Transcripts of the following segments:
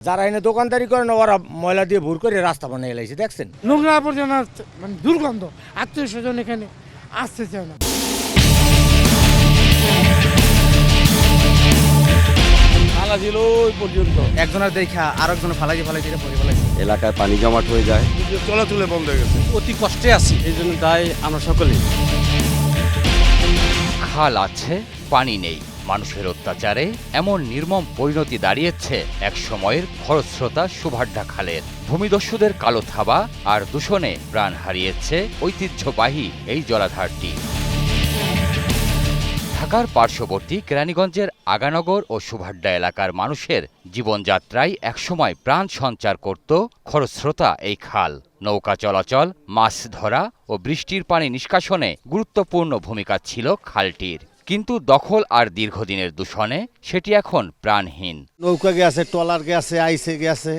যারা এনে দোকানদারি করেন ওরা ময়লা দিয়ে ভুর করে রাস্তা বানিয়ে এলাইছে, দেখছেন? নোংরা আবর্জনা মানে দুর্গন্ধ, আত্মীয় স্বজন এখানে আসতে চায় না। খালা ছিল ওই পর্যন্ত, একজনের দেখা আরেকজন ফালাইছে পরে ফেলাইছে। এলাকায় পানি জমাট হয়ে যায়, চলাচলে বন্ধ হয়ে গেছে। অতি কষ্টে আছি, এই জন্য দায় আমরা সকলে। খাল আছে, পানি নেই। মানুষের অত্যাচারে এমন নির্মম পরিণতি দাঁড়িয়েছে এক সময়ের খরস্রোতা সুভাড্ডা খালের। ভূমিদস্যুদের কালো থাবা আর দূষণে প্রাণ হারিয়েছে ঐতিহ্যবাহী এই জলাধারটি। ঢাকার পার্শ্ববর্তী কেরানীগঞ্জের আগানগর ও সুভাড্ডা এলাকার মানুষের জীবনযাত্রায় একসময় প্রাণ সঞ্চার করত খরস্রোতা এই খাল। নৌকা চলাচল, মাছ ধরা ও বৃষ্টির পানি নিষ্কাশনে গুরুত্বপূর্ণ ভূমিকা ছিল খালটির। কিন্তু দখল আর দীর্ঘদিনের দূষণে সেটি এখন প্রাণহীন। নৌকা গেছে, ট্রলার গেছে, আইসে গেছে,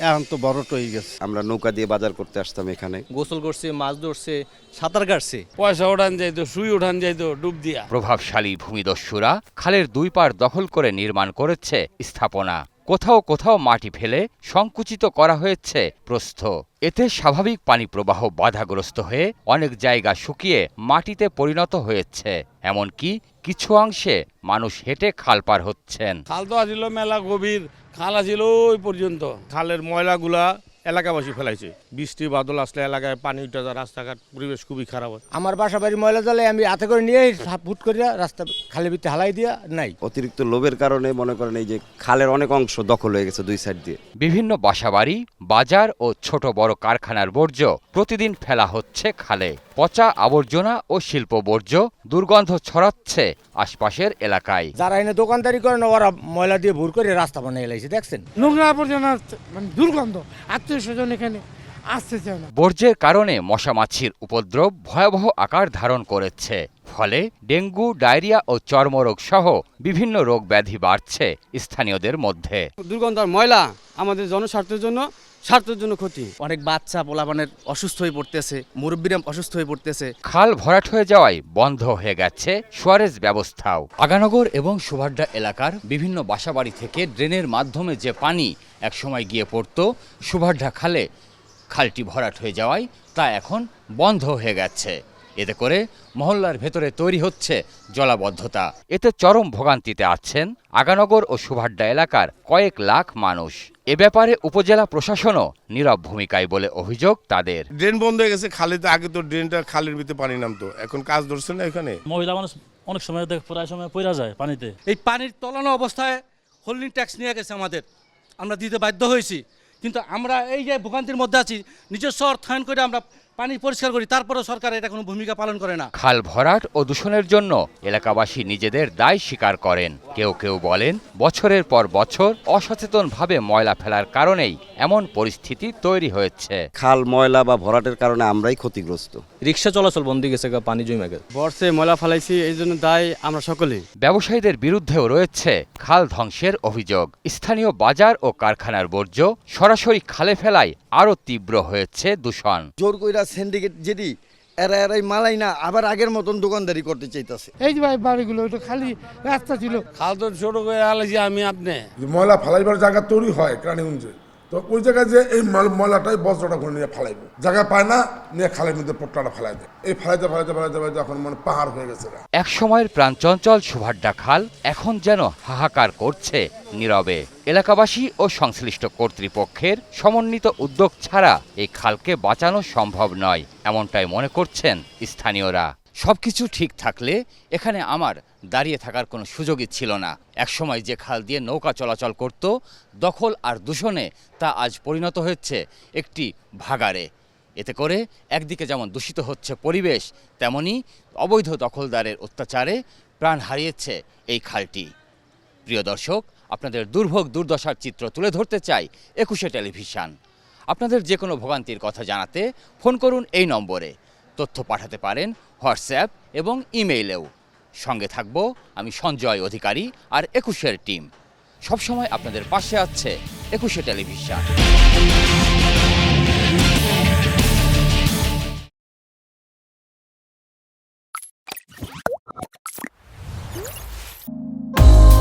এখন তো বড় হয়ে গেছে। আমরা নৌকা দিয়ে বাজার করতে আসতাম এখানে। গোসল করছে, মাছ ধরছে, সাঁতার কাটছে। পয়সা ওঠান যাইতো, সুই ওঠান যাইতো ডুব দিয়া। প্রভাবশালী ভূমিদস্যুরা খালের দুই পাড় দখল করে নির্মাণ করেছে স্থাপনা। কোথাও কোথাও মাটি ফেলে সংকুচিত করা হয়েছে প্রস্থ। এতে স্বাভাবিক পানি প্রবাহ বাধাগ্রস্ত হয়ে অনেক জায়গা শুকিয়ে মাটিতে পরিণত হয়েছে। এমনকি কিছু অংশে মানুষ হেঁটে খাল পার হচ্ছেন। খাল তো আসিল মেলা গভীর, খাল আসিল ওই পর্যন্ত। খালের ময়লাগুলা এলাকাবাসী ফেলাইছে। বৃষ্টি বাদল আসলে এলাকায় পানি উঠে যায়, রাস্তাঘাট পরিবেশ খুবই খারাপ হয়। আমার বাসা বাড়ির ময়লা জলে আমি হাতে করে নিয়ে ফুট করিয়া রাস্তা খালি ভিতরে হালাই দিয়া নাই। অতিরিক্ত লোভের কারণে মনে করেন এই যে খালের অনেক অংশ দখল হয়ে গেছে দুই সাইড দিয়ে। বিভিন্ন বাসাবাড়ি, বাজার ও ছোট বড় কারখানার বর্জ্য প্রতিদিন ফেলা হচ্ছে খালে। পচা আবর্জনা ও শিল্প বর্জ্য দুর্গন্ধ ছড়াচ্ছে আশপাশের এলাকায়। যারা এনে দোকানদারি করেন ওরা ময়লা দিয়ে ভুর করে রাস্তা বানিয়ে এলাইছে, দেখছেন? নোংরা আবর্জনা মানে দুর্গন্ধ, আত্মীয় স্বজন এখানে আসতে চায় না। বর্জ্যের কারণে মশামাছির উপদ্রব ভয়াবহ আকার ধারণ করেছে। ফলে ডেঙ্গু, ডায়রিয়া ও চর্মরোগ সহ বিভিন্ন রোগ ব্যাধি বাড়ছে স্থানীয়দের মধ্যে। দুর্গন্ধ আর ময়লা আমাদের জনস্বার্থের জন্য ক্ষতি। অনেক বাচ্চা পোলাপানের অসুস্থ হয়ে পড়তেছে, মুরব্বীরা অসুস্থ হয়ে পড়তেছে। খাল ভরাট হয়ে যাওয়ায় বন্ধ হয়ে গেছে সোয়ারেজ ব্যবস্থাও। আগানগর এবং সুভাড্ডা এলাকার বিভিন্ন বাসাবাড়ি থেকে ড্রেনের মাধ্যমে যে পানি একসময় গিয়ে পড়ত সুভাড্ডা খালে, খালটি ভরাট হয়ে যাওয়ায় তা এখন বন্ধ হয়ে গেছে। এতে করে মহল্লার ভেতরে তৈরি হচ্ছে জলাবদ্ধতা। এতে চরম ভোগান্তিতে আছেন আগানগর ও সুভাড্ডা এলাকার কয়েক লাখ মানুষ। এ ব্যাপারে উপজেলা প্রশাসনও নীরব ভূমিকায় বলে অভিযোগ তাদের। ড্রেন বন্ধ হয়ে গেছে খালিতে। আগে তো ড্রেনটা খালের ভিতরে পানি নামতো, এখন কাজ ধরছে না এখানে। মহিলা মানুষ অনেক সময় প্রায় সময় পড়া যায় পানিতে। এই পানির তলানো অবস্থায় হোল্ডিং ট্যাক্স নিয়ে গেছে আমাদের, আমরা দিতে বাধ্য হয়েছি। কিন্তু আমরা এই যে ভোগান্তির মধ্যে আছি, নিজস্ব অর্থায়ন করে আমরা পানি পরিষ্কার করি, তারপরেও সরকার এটা কোনো ভূমিকা পালন করে না। খাল ভরাট ও দূষণের জন্য এলাকাবাসী নিজেদের দায় স্বীকার করেন। কেউ কেউ বলেন বছরের পর বছর অসচেতনভাবে ময়লা ফেলার কারণেই এমন পরিস্থিতি তৈরি হয়েছে। খাল ময়লা বা ভরাটের কারণে আমরাই ক্ষতিগ্রস্ত। রিক্সা চলাচল বন্ধ গেছে, পানি জমে গেছে, বর্ষে ময়লা ফেলাইছি, এই জন্য দায় আমরা সকলেই। ব্যবসায়ীদের বিরুদ্ধেও রয়েছে খাল ধ্বংসের অভিযোগ। স্থানীয় বাজার ও কারখানার বর্জ্য সরাসরি খালে ফেলায় আরও তীব্র হয়েছে দূষণ। জোর কইরা সিন্ডিকেট যেটি এরাই মালাই না, আবার আগের মতন দোকানদারি করতে চাইতেছে। এই যে ভাই বাড়িগুলো এটা খালি রাস্তা ছিল। খাল তো ছোট করে আলাইছি আমি আপনি। ময়লা ফালাইবার জায়গা তৈরি হয় কেরানীগঞ্জে, তো ওই জায়গায় যে এই ময়লাটাই বজ্রটা করে নিয়ে ফালাইবো, জায়গা পায় না, নিয়ে খালের মধ্যে পোট্টাটা ফালাই দেয়। এই ফালাইতে এখন মানে পাহাড় হয়ে গেছে। এক সময়ের প্রাণচঞ্চল সুভাড্ডা খাল এখন যেন হাহাকার করছে নীরবে। এলাকাবাসী ও সংশ্লিষ্ট কর্তৃপক্ষের সমন্বিত উদ্যোগ ছাড়া এই খালকে বাঁচানো সম্ভব নয়, এমনটাই মনে করছেন স্থানীয়রা। সবকিছু ঠিক থাকলে এখানে আমার দাঁড়িয়ে থাকার কোনো সুযোগই ছিল না। একসময় যে খাল দিয়ে নৌকা চলাচল করত, দখল আর দূষণে তা আজ পরিণত হচ্ছে একটি ভাগাড়ে। এতে করে একদিকে যেমন দূষিত হচ্ছে পরিবেশ, তেমনি অবৈধ দখলদারের অত্যাচারে প্রাণ হারিয়েছে এই খালটি। প্রিয় দর্শক, আপনাদের দুর্ভোগ দুর্দশার চিত্র তুলে ধরতে চাই ২১শে টেলিভিশন। আপনাদের যে কোনো ভোগান্তির কথা জানাতে ফোন করুন এই নম্বরে। তথ্য পাঠাতে পারেন হোয়াটসঅ্যাপ এবং ইমেইলেও। সঙ্গে থাকব আমি সঞ্জয় অধিকারী আর ২১শের টিম। সবসময় আপনাদের পাশে আছে ২১শে টেলিভিশন।